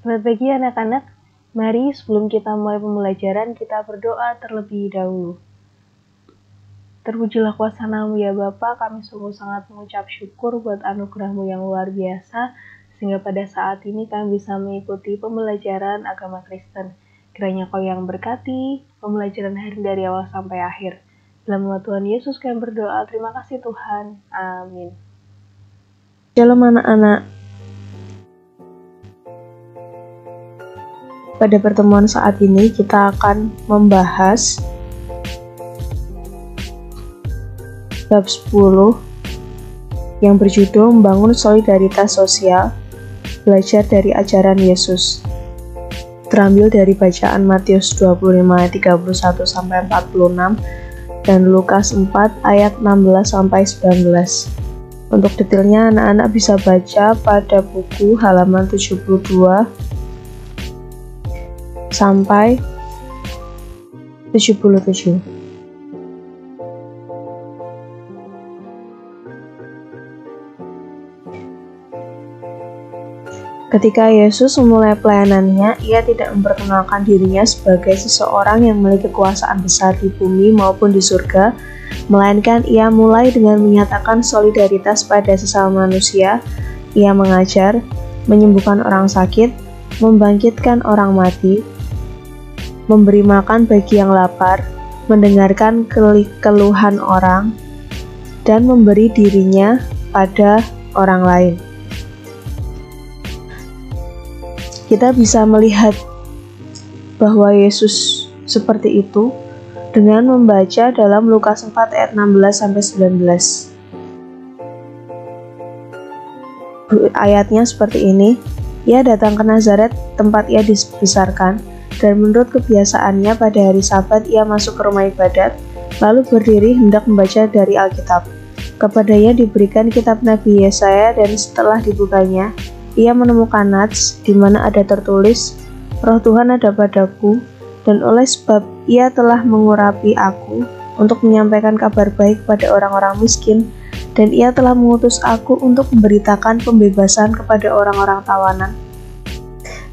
Selamat pagi anak-anak. Mari sebelum kita mulai pembelajaran, kita berdoa terlebih dahulu. Terpujilah kuasa nama-Mu ya Bapa, kami sungguh sangat mengucap syukur buat anugerah-Mu yang luar biasa, sehingga pada saat ini kami bisa mengikuti pembelajaran agama Kristen. Kiranya Kau yang berkati pembelajaran hari ini dari awal sampai akhir. Dalam nama Tuhan Yesus kami berdoa, terima kasih Tuhan. Amin. Shalom anak-anak. Pada pertemuan saat ini kita akan membahas bab 10 yang berjudul Membangun Solidaritas Sosial, Belajar dari Ajaran Yesus. Terambil dari bacaan Matius 25 ayat 31 sampai 46 dan Lukas 4 ayat 16 sampai 19. Untuk detailnya anak-anak bisa baca pada buku halaman 72 sampai 77. Ketika Yesus memulai pelayanannya, ia tidak memperkenalkan dirinya sebagai seseorang yang memiliki kekuasaan besar di bumi maupun di surga, melainkan ia mulai dengan menyatakan solidaritas pada sesama manusia. Ia mengajar, menyembuhkan orang sakit, membangkitkan orang mati, memberi makan bagi yang lapar, mendengarkan keluhan orang, dan memberi dirinya pada orang lain. Kita bisa melihat bahwa Yesus seperti itu dengan membaca dalam Lukas 4 ayat 16 sampai 19. Ayatnya seperti ini. Ia datang ke Nazaret, tempat ia dibesarkan, dan menurut kebiasaannya pada hari Sabat ia masuk ke rumah ibadat, lalu berdiri hendak membaca dari Alkitab. Kepadanya diberikan kitab Nabi Yesaya, dan setelah dibukanya, ia menemukan nats di mana ada tertulis, Roh Tuhan ada padaku, dan oleh sebab ia telah mengurapi aku untuk menyampaikan kabar baik pada orang-orang miskin, dan ia telah mengutus aku untuk memberitakan pembebasan kepada orang-orang tawanan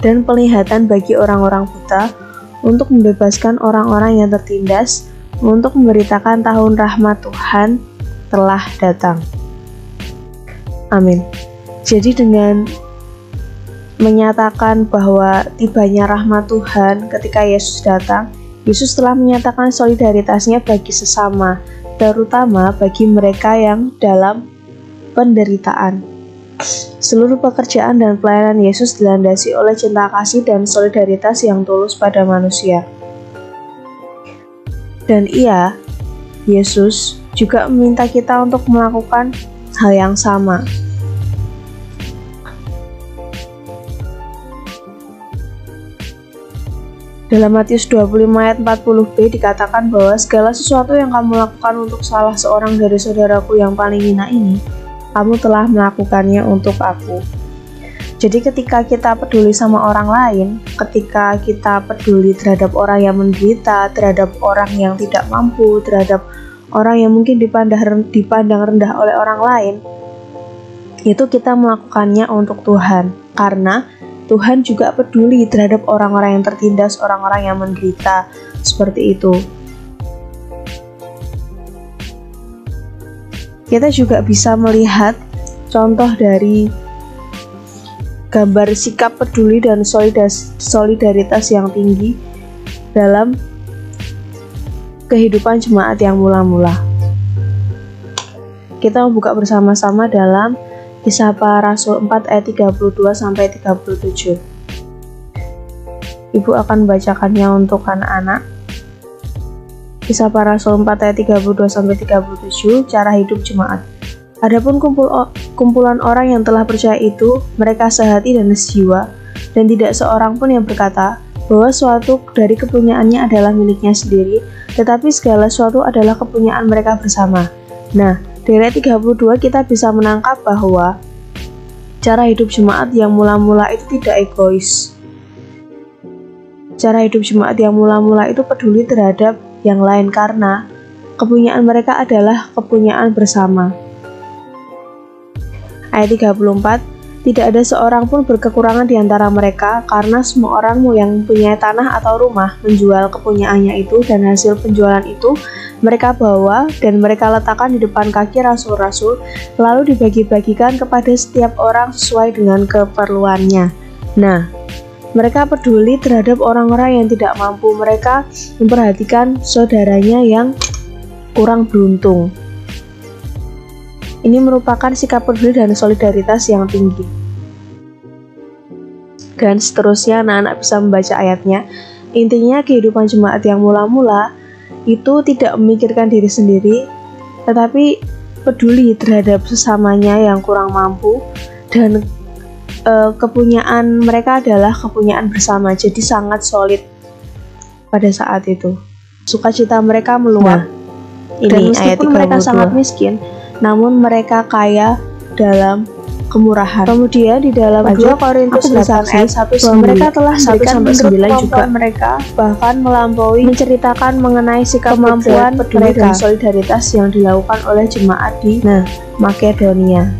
dan penglihatan bagi orang-orang buta, untuk membebaskan orang-orang yang tertindas, untuk memberitakan tahun rahmat Tuhan telah datang. Amin. Jadi dengan menyatakan bahwa tibanya rahmat Tuhan ketika Yesus datang, Yesus telah menyatakan solidaritasnya bagi sesama, terutama bagi mereka yang dalam penderitaan. Seluruh pekerjaan dan pelayanan Yesus dilandasi oleh cinta kasih dan solidaritas yang tulus pada manusia. Dan Yesus juga meminta kita untuk melakukan hal yang sama. Dalam Matius 25 ayat 40b dikatakan bahwa segala sesuatu yang kamu lakukan untuk salah seorang dari saudaraku yang paling hina ini, kamu telah melakukannya untuk aku. Jadi ketika kita peduli sama orang lain, ketika kita peduli terhadap orang yang menderita, terhadap orang yang tidak mampu, terhadap orang yang mungkin dipandang rendah oleh orang lain, itu kita melakukannya untuk Tuhan, karena Tuhan juga peduli terhadap orang-orang yang tertindas, orang-orang yang menderita, seperti itu. Kita juga bisa melihat contoh dari gambar sikap peduli dan solidaritas yang tinggi dalam kehidupan jemaat yang mula-mula. Kita membuka bersama-sama dalam Kisah Para Rasul 4 ayat 32 sampai 37. Ibu akan membacakannya untuk anak-anak. Kisah Para Rasul 4 ayat 32 sampai 37, cara hidup jemaat. Adapun kumpulan orang yang telah percaya itu, mereka sehati dan sejiwa, dan tidak seorang pun yang berkata bahwa suatu dari kepunyaannya adalah miliknya sendiri, tetapi segala sesuatu adalah kepunyaan mereka bersama. Nah, dari ayat 32 kita bisa menangkap bahwa cara hidup jemaat yang mula-mula itu tidak egois. Cara hidup jemaat yang mula-mula itu peduli terhadap yang lain karena kepunyaan mereka adalah kepunyaan bersama. Ayat 34, Tidak ada seorang pun berkekurangan di antara mereka, karena semua orang yang punya tanah atau rumah menjual kepunyaannya itu, dan hasil penjualan itu mereka bawa dan mereka letakkan di depan kaki rasul-rasul, lalu dibagi-bagikan kepada setiap orang sesuai dengan keperluannya. Nah, mereka peduli terhadap orang-orang yang tidak mampu. Mereka memperhatikan saudaranya yang kurang beruntung. Ini merupakan sikap peduli dan solidaritas yang tinggi. Dan seterusnya, anak-anak bisa membaca ayatnya. Intinya, kehidupan jemaat yang mula-mula itu tidak memikirkan diri sendiri, tetapi peduli terhadap sesamanya yang kurang mampu, dan kepunyaan mereka adalah kepunyaan bersama. Jadi sangat solid pada saat itu. Sukacita mereka meluap. Dan meskipun mereka sangat miskin, namun mereka kaya dalam kemurahan. Kemudian di dalam 2 Korintus 8 ayat 1 bahwa mereka telah memberikan menurut juga mereka, bahkan melampaui, menceritakan mengenai sikap kemampuan peduli dan solidaritas yang dilakukan oleh jemaat di Makedonia.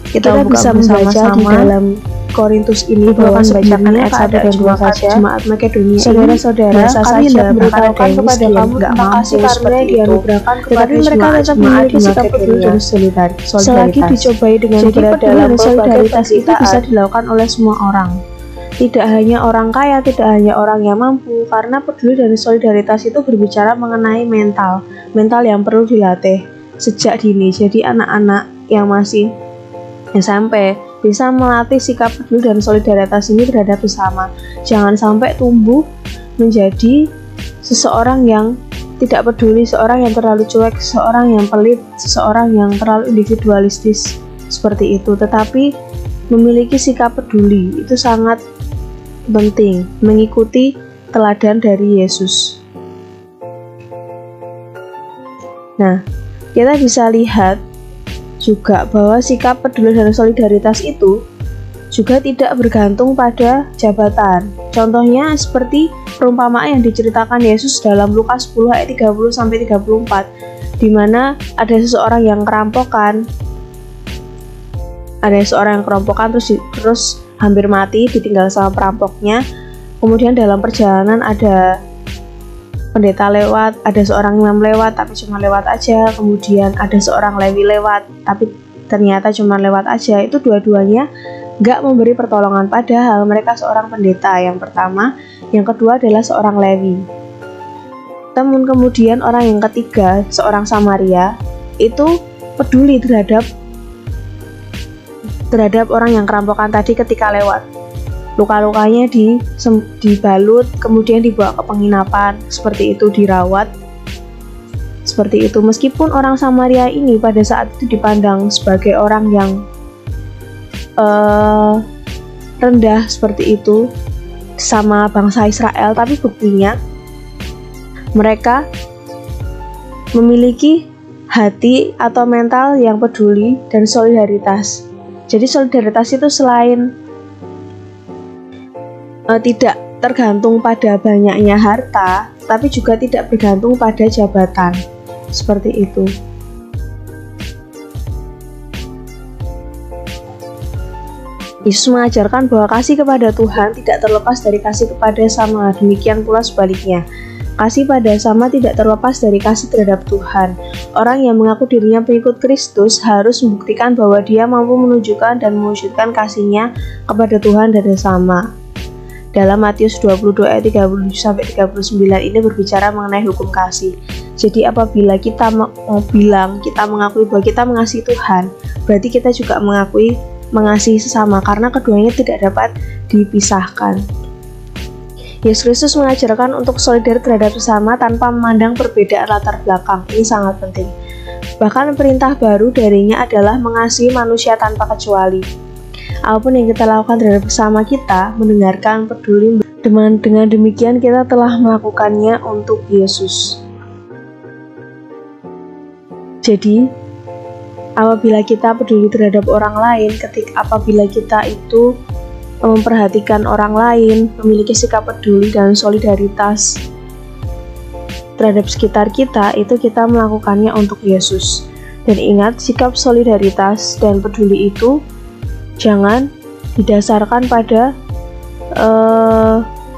Kita bisa membaca di dalam Korintus ini bahwa membacakan ayat 1 dan 2 saja. Jemaat Makedonia, saudara-saudara, kami hendak memberitahukan kepada kamu tentang kasih karunia yang dianugerahkan kepada mereka tetap memiliki sikap peduli dan solidaritas. Selagi dicobai dengan berat dalam solidaritas itu bisa dilakukan oleh semua orang. Tidak hanya orang kaya, tidak hanya orang yang mampu, karena peduli dan solidaritas itu berbicara mengenai mental yang perlu dilatih sejak dini. Jadi anak-anak yang masih SMP bisa melatih sikap peduli dan solidaritas ini terhadap sesama. Jangan sampai tumbuh menjadi seseorang yang tidak peduli, seorang yang terlalu cuek, seseorang yang pelit, seseorang yang terlalu individualistis seperti itu. Tetapi memiliki sikap peduli itu sangat penting, mengikuti teladan dari Yesus. Nah, kita bisa lihat juga bahwa sikap peduli dan solidaritas itu juga tidak bergantung pada jabatan. Contohnya seperti perumpamaan yang diceritakan Yesus dalam Lukas 10 ayat 30-34, di mana ada seseorang yang kerampokan. Terus hampir mati, ditinggal sama perampoknya. Kemudian dalam perjalanan ada pendeta lewat, ada seorang imam lewat tapi cuma lewat aja, kemudian ada seorang Lewi lewat tapi ternyata cuma lewat aja. Itu dua-duanya gak memberi pertolongan, padahal mereka seorang pendeta yang pertama, yang kedua adalah seorang Lewi. Namun kemudian orang yang ketiga, seorang Samaria, itu peduli terhadap orang yang kerampokan tadi ketika lewat. Luka-lukanya dibalut, kemudian dibawa ke penginapan, seperti itu, dirawat seperti itu. Meskipun orang Samaria ini pada saat itu dipandang sebagai orang yang rendah seperti itu sama bangsa Israel, tapi buktinya mereka memiliki hati atau mental yang peduli dan solidaritas. Jadi solidaritas itu selain tidak tergantung pada banyaknya harta, tapi juga tidak bergantung pada jabatan. Seperti itu. Yesus mengajarkan bahwa kasih kepada Tuhan tidak terlepas dari kasih kepada sama, demikian pula sebaliknya. Kasih pada sama tidak terlepas dari kasih terhadap Tuhan. Orang yang mengaku dirinya pengikut Kristus harus membuktikan bahwa dia mampu menunjukkan dan mewujudkan kasihnya kepada Tuhan dan sesama. Dalam Matius 22 ayat 37-39 ini berbicara mengenai hukum kasih. Jadi apabila kita mengakui bahwa kita mengasihi Tuhan, berarti kita juga mengasihi sesama, karena keduanya tidak dapat dipisahkan. Yesus Kristus mengajarkan untuk solidar terhadap sesama tanpa memandang perbedaan latar belakang. Ini sangat penting. Bahkan perintah baru darinya adalah mengasihi manusia tanpa kecuali. Apapun yang kita lakukan terhadap sesama kita, mendengarkan, peduli, dengan demikian kita telah melakukannya untuk Yesus. Jadi, apabila kita peduli terhadap orang lain, apabila kita itu memperhatikan orang lain, memiliki sikap peduli dan solidaritas terhadap sekitar kita, itu kita melakukannya untuk Yesus. Dan ingat, sikap solidaritas dan peduli itu jangan didasarkan pada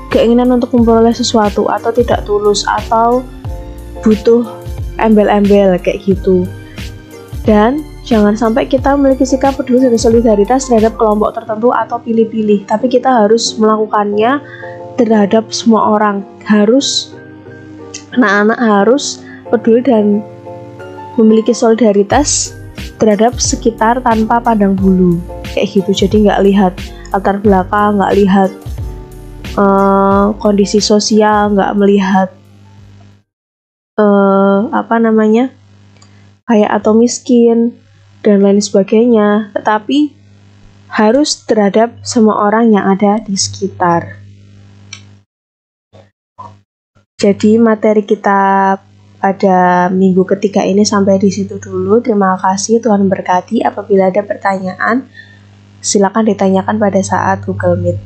keinginan untuk memperoleh sesuatu, atau tidak tulus, atau butuh embel-embel kayak gitu. Dan jangan sampai kita memiliki sikap peduli dan solidaritas terhadap kelompok tertentu atau pilih-pilih, tapi kita harus melakukannya terhadap semua orang. Anak-anak harus peduli dan memiliki solidaritas terhadap sekitar tanpa pandang bulu kayak gitu. Jadi nggak lihat latar belakang, nggak lihat kondisi sosial, nggak melihat kaya atau miskin dan lain sebagainya, tetapi harus terhadap semua orang yang ada di sekitar. Jadi materi kita pada minggu ketiga ini sampai di situ dulu. Terima kasih, Tuhan berkati. Apabila ada pertanyaan, silakan ditanyakan pada saat Google Meet.